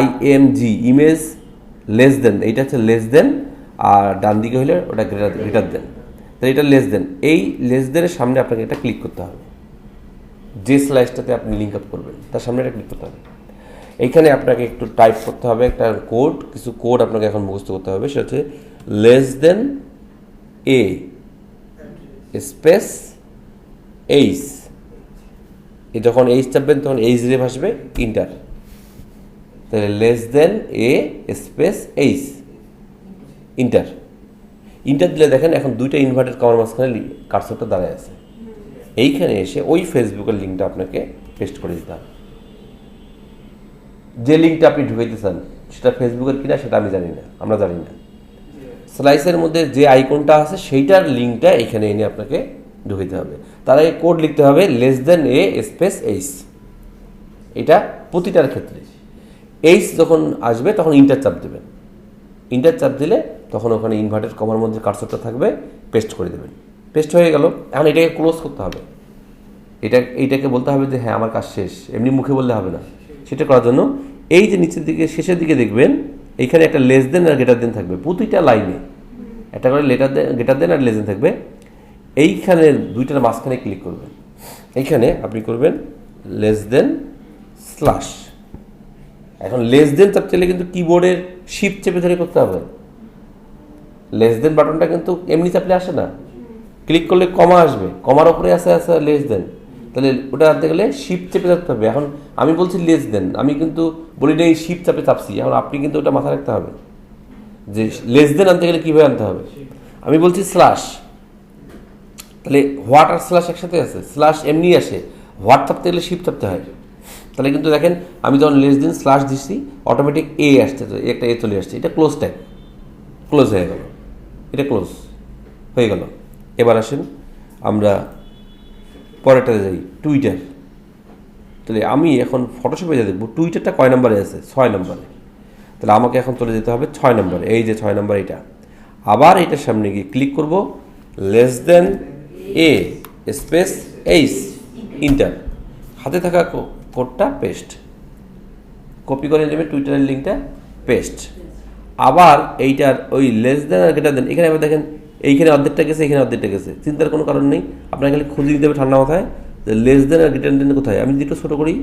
IMG ইমেজ লেস দেন, এইটা হচ্ছে লেস দেন, আর ডান দিকে হলে ওটা গ্রেটার দেন। তাহলে এটা লেস দেন, এই লেস দেনের সামনে আপনাকে এটা ক্লিক করতে হবে। যে স্লাইসটাতে আপনি লিঙ্ক আপ করবেন তার সামনে এটা ক্লিক করতে হবে। এইখানে আপনাকে একটু টাইপ করতে হবে একটা কোড, কিছু কোড আপনাকে এখন মুখস্থ করতে হবে। সেটা হচ্ছে লেস দেন এ স্পেস এইচ, যখন এইচ চাপবেন তখন এইচ রে ভাসবে ইন্টার। তাহলে লেস দেন এ স্পেস এইচ ইন্টার। ইন্টার দিলে দেখেন এখন দুইটা ইনভার্টেড কমার মাঝখানে কার্সরটা দাঁড়ায় আছে। এইখানে এসে ওই ফেসবুকের লিঙ্কটা আপনাকে পেস্ট করে দিতে হবে। যে লিঙ্কটা আপনি ঢুকাইতে চান সেটা ফেসবুকের কিনা সেটা আমি জানি না, আমরা জানি না। স্লাইসের মধ্যে যে আইকনটা আছে সেইটার লিঙ্কটা এখানে এনে আপনাকে ঢুকাইতে হবে। তার আগে কোড লিখতে হবে লেস দেন এ স্পেস এইচ, এটা প্রতিটার ক্ষেত্রে। এইচ যখন আসবে তখন ইন্টার চাপ দেবেন, ইন্টার চাপ দিলে তখন ওখানে ইনভার্টেড কমার মধ্যে কার্সরটা থাকবে, পেস্ট করে দেবেন। পেস্ট হয়ে গেল। এখন এটাকে ক্লোজ করতে হবে, এইটাকে বলতে হবে যে হ্যাঁ আমার কাজ শেষ, এমনি মুখে বললে হবে না। সেটা করার জন্য এই যে নিচের দিকে শেষের দিকে দেখবেন এইখানে একটা লেস দেন আর গ্রেটার দেন থাকবে, প্রতিটা লাইনে একটা করে গ্রেটার দেন আর লেস দেন থাকবে। এইখানে দুইটার মাঝখানে ক্লিক করবেন, এইখানে আপনি করবেন লেস দেন স্ল্যাশ। এখন লেস দেন চাপ চাইলে কিন্তু কিবোর্ডের শিফট চেপে ধরে করতে হবে। লেস দেন বাটনটা কিন্তু এমনি চাপলে আসে না, ক্লিক করলে কমা আসবে, কমার উপরে আছে লেস দেন। তাহলে ওটা আনতে গেলে শিফট চেপে থাকতে হবে। এখন আমি বলছি লেস দেন, আমি কিন্তু বলি না এই শিফট চাপে চাপছি। এখন আপনি কিন্তু ওটা মাথায় রাখতে হবে যে লেস দেন আনতে গেলে কীভাবে আনতে হবে। আমি বলছি স্ল্যাশ, তাহলে হোয়াট আর স্ল্যাশ একসাথে আছে, স্ল্যাশ এমনি আসে, হোয়াট চাপতে গেলে শিফট চাপতে হয়। তাহলে কিন্তু দেখেন আমি যখন লেস দেন স্ল্যাশ দিচ্ছি অটোমেটিক এ আসছে, একটা এ চলে আসছে, এটা ক্লোজ ট্যাগ, ক্লোজ হয়ে গেল, এটা ক্লোজ হয়ে গেল। এবার আসেন আমরা পরেরটাতে যাই, টুইটার। তাহলে আমি এখন ফটোশপে যা দেখবো টুইটারটা কয় নম্বরে আছে? 6 নম্বরে। তাহলে আমাকে এখন চলে যেতে হবে 6 নম্বরে, এই যে 6 নম্বর এটা। আবার এটার সামনে গিয়ে ক্লিক করব লেস দেন এ স্পেস এইচ ইন্টার। হাতে থাকা কোডটা পেস্ট, কপি করে নেবে টুইটারের লিঙ্কটা পেস্ট। আবার এইটার ওই লেস দেন আর গ্রেটার দেন, এখানে আবার দেখেন এইখানে অর্ধেকটা গেছে, এখানে অর্ধেকটা গেছে, চিন্তার কোনো কারণ নেই। আপনাকে খালি খুঁজে দিতে হবে ঠান্ডা মাথায় যে লেস দেন আর গ্রেটার দেন কোথায়। আমি যদি একটু ছোটো করি,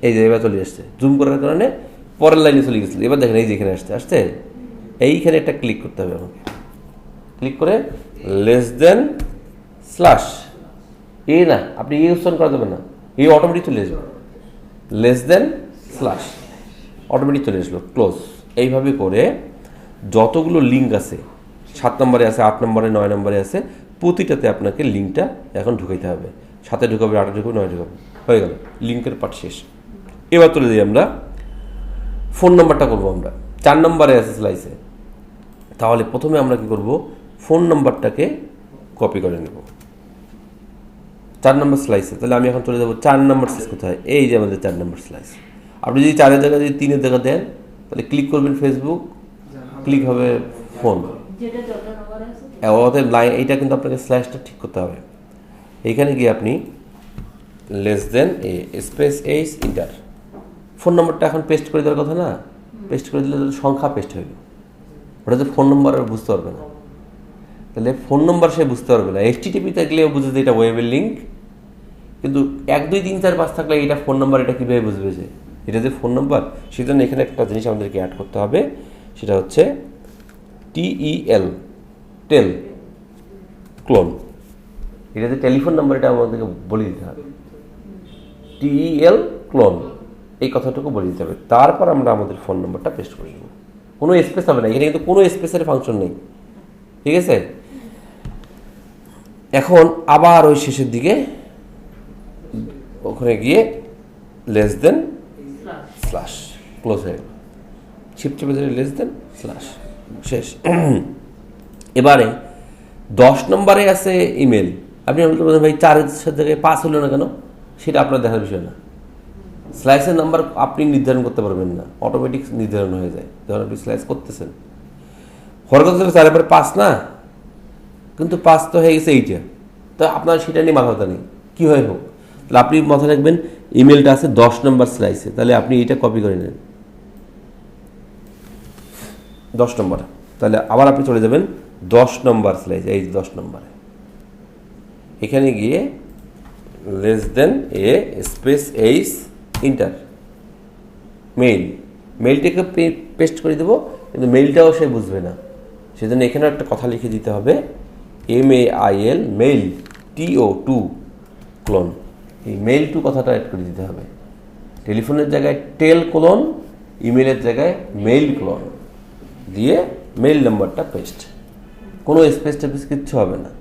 এই যে এবার চলে আসছে, জুম করার কারণে পরের লাইনে চলে গেছিল। এবার দেখেন এই যে এখানে আসছে, এইখানে একটা ক্লিক করতে হবে আমাকে। ক্লিক করে লেস দেন স্ল্যাশ এ, না আপনি এই উচ্চারণ করা যাবে না, এই অটোমেটিক চলে আসবে, লেস দেন স্ল্যাশ অটোমেটিক চলে আসলো, ক্লোজ। এইভাবে করে যতগুলো লিঙ্ক আছে, 7 নম্বরে আছে, 8 নম্বরে, 9 নম্বরে আছে, প্রতিটাতে আপনাকে লিঙ্কটা এখন ঢুকাইতে হবে। 7-এ ঢুকাবে, 8-এ ঢুকাবে, 9-এ ঢুকাবে, হয়ে গেল, লিঙ্কের পার্ট শেষ। এবার চলে যাই আমরা ফোন নাম্বারটা করবো আমরা 4 নম্বরে আছে স্লাইসে। তাহলে প্রথমে আমরা কি করব, ফোন নাম্বারটাকে কপি করে নেব 4 নম্বর স্লাইসে। তাহলে আমি এখন চলে যাবো 4 নম্বর স্লাইস কোথায়, এই যে আমাদের 4 নম্বর স্লাইস। আপনি যদি 4-এর জায়গায় যদি 3-এর জায়গা দেন তাহলে ক্লিক করবেন ফেসবুক, ক্লিক হবে ফোন, অতএব লাইন এইটা কিন্তু আপনাকে স্ল্যাশটা ঠিক করতে হবে। এইখানে গিয়ে আপনি লেস দেন এ স্পেস এইচ ইন্টার। ফোন নম্বরটা এখন পেস্ট করে দেওয়ার কথা না, পেস্ট করে দিলে সংখ্যা পেস্ট হইল, ওটা যে ফোন নম্বর আর বুঝতে পারবে না। তাহলে ফোন নম্বর সে বুঝতে পারবে না। HTTP থাকলেও বুঝে যে এটা ওয়েবের লিঙ্ক, কিন্তু 1 2 3 4 5 থাকলে এটা ফোন নাম্বার, এটা কীভাবে বুঝবে যে এটা যে ফোন নাম্বার? সেজন্য এখানে একটা জিনিস আমাদেরকে অ্যাড করতে হবে, সেটা হচ্ছে TEL, টেল ক্লোন। এটা যে টেলিফোন নাম্বার, এটা আমাদেরকে বলে দিতে হবে। TEL ক্লোন, এই কথাটুকু বলে দিতে হবে। তারপর আমরা আমাদের ফোন নাম্বারটা পেস্ট করে দেবো। কোনো স্পেস হবে না এখানে, কিন্তু কোনো স্পেসের ফাংশন নেই, ঠিক আছে? এখন আবার ওই শেষের দিকে ওখানে গিয়ে লেস দেন স্ল্যাশ, ক্লোজ হয়ে গেল। শিফট চেপে ধরে লেস দেন স্ল্যাশ, শেষ। এবারে 10 নম্বরে আছে ইমেল। আপনি বলতে পারেন ভাই 4 জায়গায় 5 হলো না কেন? সেটা আপনার দেখার বিষয় না। স্লাইসের নাম্বার আপনি নির্ধারণ করতে পারবেন না, অটোমেটিক নির্ধারণ হয়ে যায় যখন আপনি স্লাইস করতেছেন। হরকত 4 এর পরে 5 না, কিন্তু 5 তো হয়ে গেছে এইটা, তো আপনার সেটা নিয়ে মাথা ব্যথা নেই, কী হয় হোক। তাহলে আপনি মাথায় রাখবেন ইমেলটা আছে 10 নম্বর স্লাইসে, তাহলে আপনি এটা কপি করে নেন 10 নম্বর। তাহলে আবার আপনি চলে যাবেন 10 নম্বর স্লাইস, এই 10 নম্বরে এখানে গিয়ে লেস দেন এ স্পেস এইচ ইন্টার মেইলটাকে পেস্ট করে দেবো, কিন্তু মেইলটাও সে বুঝবে না। সেজন্য এখানে একটা কথা লিখে দিতে হবে, MAIL মেইল TO2 ক্লোন। এই মেইল টু কথাটা অ্যাড করে দিতে হবে। টেলিফোনের জায়গায় টেল ক্লোন, ইমেলের জায়গায় মেইল ক্লোন দিয়ে মেইল নাম্বারটা পেস্ট, কোনো স্পেস টেপেস কিচ্ছু হবে না।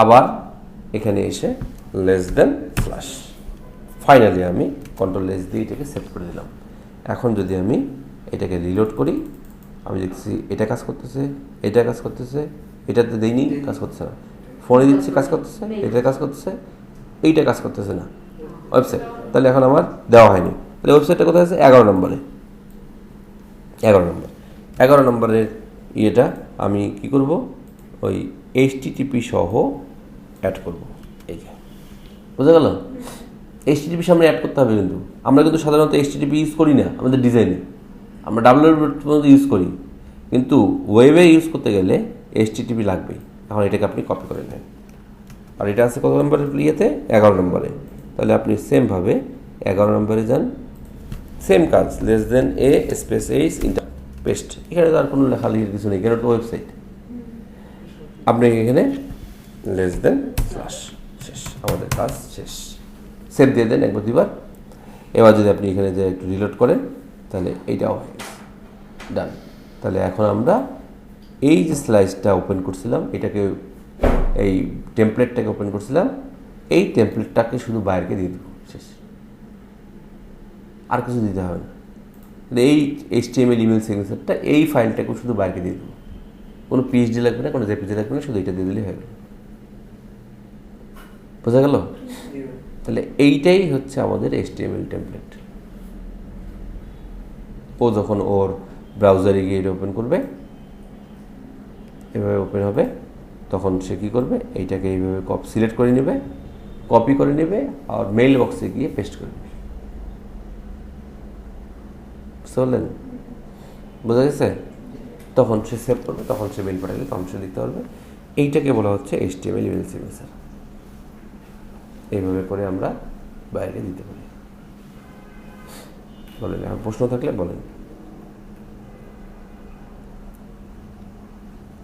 আবার এখানে এসে লেস দেন স্ল্যাশ, ফাইনালি আমি কন্ট্রোল S দিয়ে এটাকে সেট করে দিলাম। এখন যদি আমি এটাকে রিলোড করি, আমি দেখছি এটা কাজ করতেছে, এটা কাজ করতেছে, এটাতে দেইনি কাজ করতেছে না, ফোনে দিচ্ছি কাজ করতেছে, এটা কাজ করতেছে, এইটা কাজ করতেছে না ওয়েবসাইট। তাহলে এখন আমার দেওয়া হয়নি। তাহলে ওয়েবসাইটটা কোথায় আছে? 11 নম্বরে। 11 নম্বরের ইয়েটা আমি কি করব, ওই HTTP সহ অ্যাড করব। এই যে বুঝা গেল, HTTP সামনে অ্যাড করতে হবে। কিন্তু আমরা কিন্তু সাধারণত HTTP ইউজ করি না আমাদের ডিজাইনে, আমরা WWW ইউজ করি, কিন্তু ওয়েবে ইউজ করতে গেলে HTTP লাগবেই। এখন এটাকে আপনি কপি করে নেন, আর এটা আছে কত নম্বরের ইয়েতে? 11 নম্বরে। তাহলে আপনি সেমভাবে 11 নম্বরে যান, সেম কাজ, লেস দেন এ স্পেস এইচ ইন্টার পেস্ট। এখানে তো আর কোনো লেখালেখির কিছু নেই, এখানে তো ওয়েবসাইট। আপনি এখানে লেস দেন স্ল্যাশ, শেষ, আমাদের কাজ শেষ। সেভ দিয়ে দেন একবার দুবার। এবার যদি আপনি এখানে যে একটু রিলোড করেন, তাহলে এইটাও হয়ে গেছে, ডান। তাহলে এখন আমরা এই যে স্লাইসটা ওপেন করছিলাম, এটাকে এই টেমপ্লেটটাকে ওপেন করছিলাম, এই টেমপ্লেটটাকে শুধু বাইরেকে দিয়ে দেবো, শেষ, আর কিছু দিতে হবে না। এই HTML ইমেল সিগনেচারটা এই ফাইলটাকে শুধু বাইরে দিয়ে দেবো, কোনো PhD লাগবে না, কোনো JPG লাগবে না, শুধু এটা দিয়ে দিলেই হয়ে গেল। বোঝা গেল? তাহলে এইটাই হচ্ছে আমাদের HTML টেমপ্লেট। ও যখন ওর ব্রাউজারে গিয়ে এটা ওপেন করবে, এভাবে ওপেন হবে, তখন সে কী করবে, এইটাকে এইভাবে সিলেক্ট করে নেবে, কপি করে নেবে, আর মেইল বক্সে গিয়ে পেস্ট করে নেবে। বুঝতে পারলেন? বোঝা গেছে? তখন সে সেভ করবে, তখন সে মেইল পাঠালে তখন সে লিখতে পারবে। এইটাকে বলা হচ্ছে HTML ইমেল সিগনেচার। এইভাবে করে আমরা বাইরে দিতে পারি। বলেন, আর প্রশ্ন থাকলে বলেন।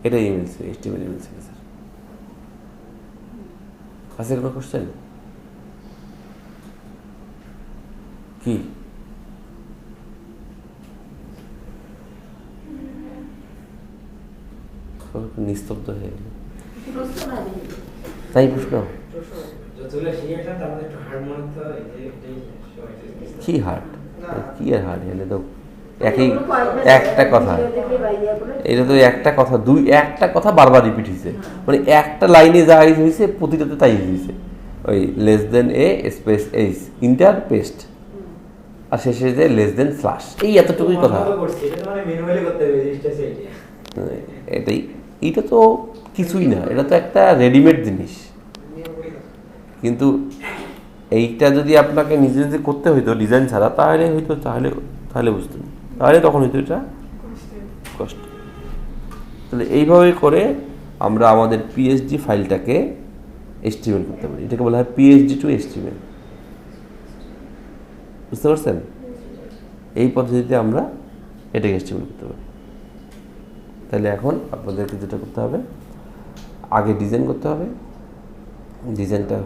এটাই ইমেল HTML ইমেল সিগনেচার। আছে কোনো কোশ্চেন? কি নিস্তব্ধ হয়ে গেল? তাই প্রশ্ন কি হার্ড? কি আর হার্ড? এলে তো একই একটা কথা, এটা তো একটা কথা, একটা কথা বারবার রিপিট হয়েছে, মানে একটা লাইনে যা হয়েছে প্রতিটাতে তাই হয়েছে। ওই লেস দেন এ স্পেস এইচ ইন্টার পেস্ট, আর শেষে যে লেস দেন স্ল্যাশ, এই এতটুকুই কথা। এটাই, এইটা তো কিছুই না, এটা তো একটা রেডিমেড জিনিস। কিন্তু এইটা যদি আপনাকে নিজে নিজে করতে হইতো ডিজাইন ছাড়া, তাহলে হয়তো, তাহলে বুঝতেন, তাহলে তখন হয়তো এটা কষ্ট। তাহলে এইভাবে করে আমরা আমাদের পিএসডি ফাইলটাকে HTML করতে পারি। এটাকে বলা হয় পিএসডি টু HTML। বুঝতে পারছেন? এই পদ্ধতিতে আমরা এটাকে HTML করতে পারি। তাহলে এখন আপনাদেরকে যেটা করতে হবে, আগে ডিজাইন করতে হবে, ডিজাইনটা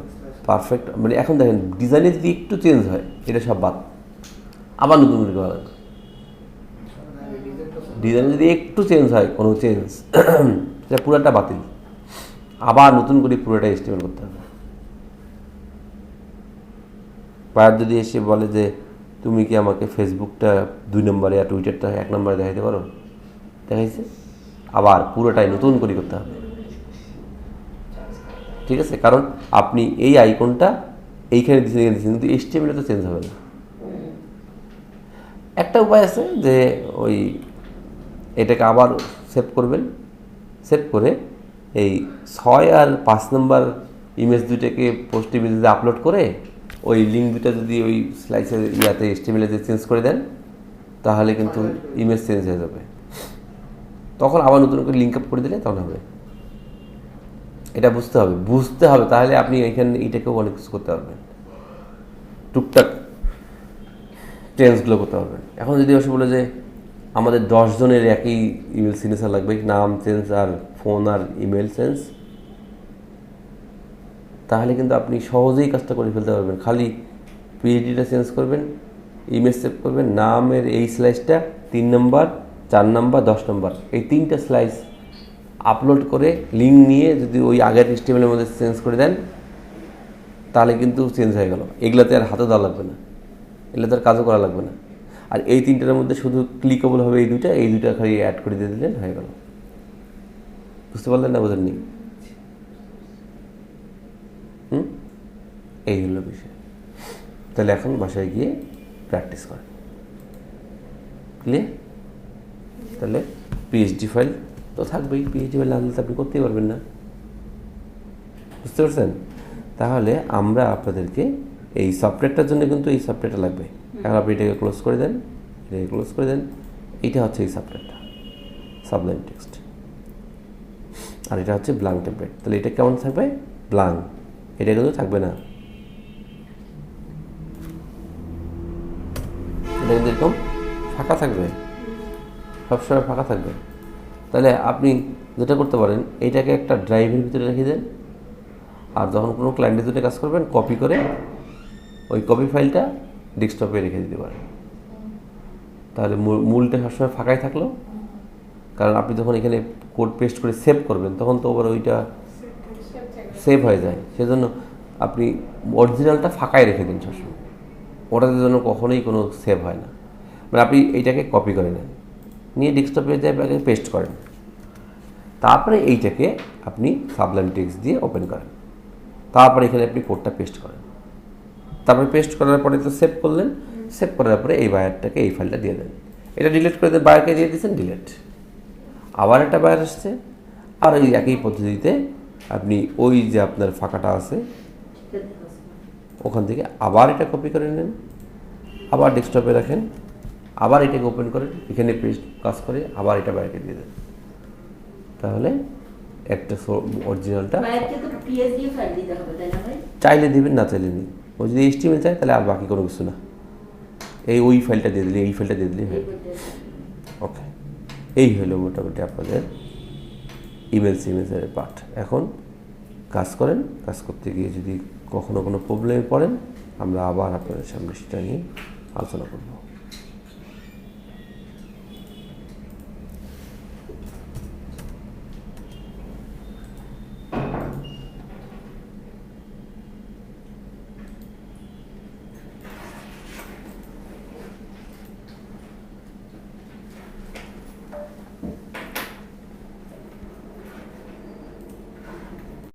পারফেক্ট, মানে এখন দেখেন ডিজাইনে যদি একটু চেঞ্জ হয় এটা সব বাদ, আবার নতুন করে করা লাগবে। ডিজাইনে যদি একটু চেঞ্জ হয়, কোনো চেঞ্জ, সেটা পুরোটা বাতিল, আবার নতুন করে পুরোটা HTML করতে হবে। বায়ার যদি এসে বলে যে তুমি কি আমাকে ফেসবুকটা 2 নম্বরে আর টুইটারটা 1 নম্বরে দেখাইতে পারো, দেখাইছে, আবার পুরোটাই নতুন করে করতে হবে। ঠিক আছে? কারণ আপনি এই আইকনটা এইখানে দিচ্ছেন, কিন্তু HTML তো চেঞ্জ হবে না। একটা উপায় আছে যে ওই এটাকে আবার সেভ করবেন, সেভ করে এই 6 আর 5 নম্বর ইমেজ দুইটাকে পোস্ট ইমেজে আপলোড করে ওই লিঙ্ক দুটা যদি ওই স্লাইসের ইয়াতে HTML-এ চেঞ্জ করে দেন, তাহলে কিন্তু ইমেজ চেঞ্জ হয়ে যাবে। তখন আবার নতুন করে লিঙ্ক আপ করে দিলে তখন হবে। এটা বুঝতে হবে, তাহলে আপনি এখানে এটাকেও অনেক কিছু করতে পারবেন, টুকটাক চেঞ্জগুলো করতে পারবেন। এখন যদি এসে বলে যে আমাদের 10 জনের একই ইমেল সিগনেচার লাগবে, নাম চেঞ্জ আর ফোন আর ইমেল চেঞ্জ, তাহলে কিন্তু আপনি সহজেই কাজটা করে ফেলতে পারবেন। খালি পিএইচডিটা চেঞ্জ করবেন, ইমেজ সেভ করবেন, নামের এই স্লাইসটা 3 নম্বর, 4 নম্বর, 10 নম্বর, এই 3টা স্লাইস আপলোড করে লিঙ্ক নিয়ে যদি ওই আগের HTML-এর মধ্যে চেঞ্জ করে দেন, তাহলে কিন্তু চেঞ্জ হয়ে গেল। এগুলাতে আর হাতে দেওয়া লাগবে না, এগুলোতে আর কাজও করা লাগবে না। আর এই 3টার মধ্যে শুধু ক্লিকেবল হবে এই দুইটা খালি অ্যাড করে দিয়ে দিলেন, হয়ে গেল। বুঝতে পারলেন না? বোঝেননি? এই হলো বিষয়। তাহলে এখন বাসায় গিয়ে প্র্যাকটিস করেন। ক্লিয়ার? তাহলে পিএইচডি ফাইল তো থাকবেই, পিএইচডি ফাইল না দিলে আপনি করতেই পারবেন না। বুঝতে পারছেন? তাহলে আমরা আপনাদেরকে এই সফটওয়্যারটার জন্য কিন্তু এই সফটওয়্যারটা লাগবে। এখন আপনি এটাকে ক্লোজ করে দেন, এটাকে ক্লোজ করে দেন। এইটা হচ্ছে এই সফটওয়্যারটা, সাবলাইম টেক্সট। আর এটা হচ্ছে ব্ল্যাঙ্ক টেমপ্লেট। তাহলে এটা কেমন থাকবে? ব্ল্যাঙ্ক। এটা কিন্তু থাকবে না, এটা কিন্তু এরকম ফাঁকা থাকবে, সবসময় ফাঁকা থাকবে। তাহলে আপনি যেটা করতে পারেন, এইটাকে একটা ড্রাইভের ভিতরে রেখে দেন, আর যখন কোনো ক্লায়েন্টের জন্য কাজ করবেন, কপি করে ওই কপি ফাইলটা ডেস্কটপে রেখে দিতে পারেন। তাহলে মূলটা সবসময় ফাঁকাই থাকলো। কারণ আপনি যখন এখানে কোড পেস্ট করে সেভ করবেন, তখন তো আবার ওইটা সেভ হয়ে যায়। সেজন্য আপনি অরিজিনালটা ফাঁকাই রেখে দিন সবসময়, ওটাতে জন্য কখনোই কোনো সেভ হয় না। মানে আপনি এইটাকে কপি করে নেন, নিয়ে ডেস্কটপে যে পেস্ট করেন, তারপরে এইটাকে আপনি সাবলাইম টেক্সট দিয়ে ওপেন করেন, তারপরে এখানে আপনি কোডটা পেস্ট করেন। তারপরে পেস্ট করার পরে তো সেভ করলেন, সেভ করার পরে এই বায়ারটাকে এই ফাইলটা দিয়ে দেন, এটা ডিলিট করে দেন, বায়ারকে দিয়ে দিয়েছেন, ডিলিট। আবার একটা বায়ার আসছে, আর ওই একই পদ্ধতিতে আপনি ওই যে আপনার ফাঁকাটা আছে ওখান থেকে আবার এটা কপি করে নেন, আবার ডেস্কটপে রাখেন, আবার এটাকে ওপেন করেন, এখানে পেস্ট কাজ করে আবার এটা বায়ারকে দিয়ে দেন। তাহলে একটা অরিজিনালটা চাইলে দিবেন, না চাইলে নেই। ও যদি HTML চায় তাহলে আর বাকি কোনো কিছু না, ওই ফাইলটা দিয়ে দিলে, এই ফাইলটা দিয়ে দিলেই হয়। ওকে, এই হলো মোটামুটি আপনাদের ইমেল সিমেজের পার্ট। এখন কাজ করেন, কাজ করতে গিয়ে যদি কখনো কোনো প্রবলেমে পড়েন, আমরা আবার আপনাদের সামনে সেটা নিয়ে আলোচনা করব।